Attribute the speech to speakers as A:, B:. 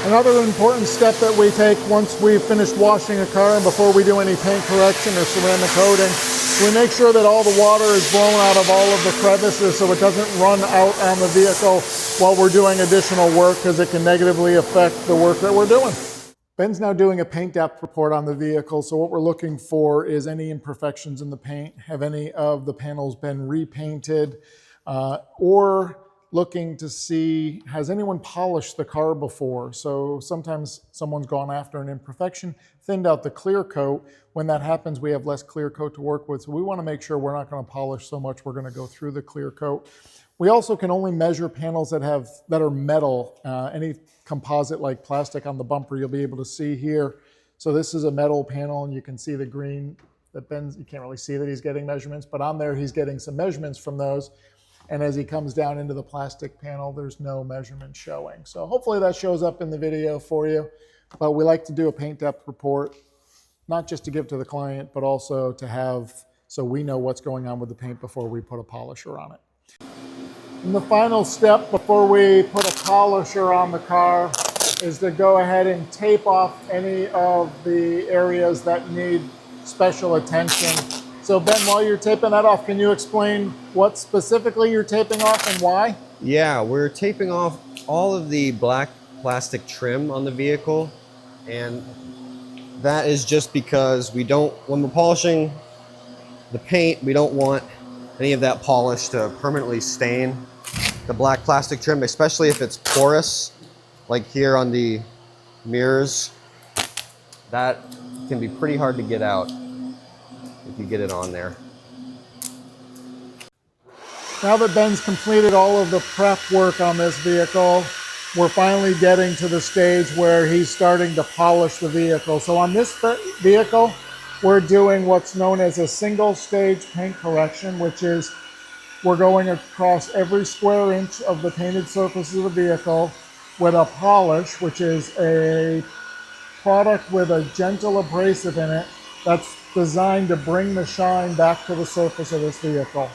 A: Another important step that we take once we've finished washing a car and before we do any paint correction or ceramic coating, we make sure that all the water is blown out of all of the crevices so it doesn't run out on the vehicle while we're doing additional work, because it can negatively affect the work that we're doing. Ben's now doing a paint depth report on the vehicle, so what we're looking for is any imperfections in the paint. Have any of the panels been repainted? Or looking to see, has anyone polished the car before? So sometimes someone's gone after an imperfection, thinned out the clear coat. When that happens, we have less clear coat to work with. So we want to make sure we're not going to polish so much. We're going to go through the clear coat. We also can only measure panels that are metal. Any composite like plastic on the bumper, you'll be able to see here. So this is a metal panel, and you can see the green that Ben's, you can't really see that he's getting measurements, but on there he's getting some measurements from those. And as he comes down into the plastic panel, there's no measurement showing. So hopefully that shows up in the video for you. But we like to do a paint depth report, not just to give to the client, but also to have, so we know what's going on with the paint before we put a polisher on it. And the final step before we put a polisher on the car is to go ahead and tape off any of the areas that need special attention. So Ben, while you're taping that off, can you explain what specifically you're taping off and why?
B: Yeah, we're taping off all of the black plastic trim on the vehicle. And that is just because we don't, when we're polishing the paint, we don't want any of that polish to permanently stain the black plastic trim, especially if it's porous, like here on the mirrors. That can be pretty hard to get out if you get it on there.
A: Now that Ben's completed all of the prep work on this vehicle, we're finally getting to the stage where he's starting to polish the vehicle. So on this vehicle, we're doing what's known as a single stage paint correction, which is we're going across every square inch of the painted surface of the vehicle with a polish, which is a product with a gentle abrasive in it that's designed to bring the shine back to the surface of this vehicle.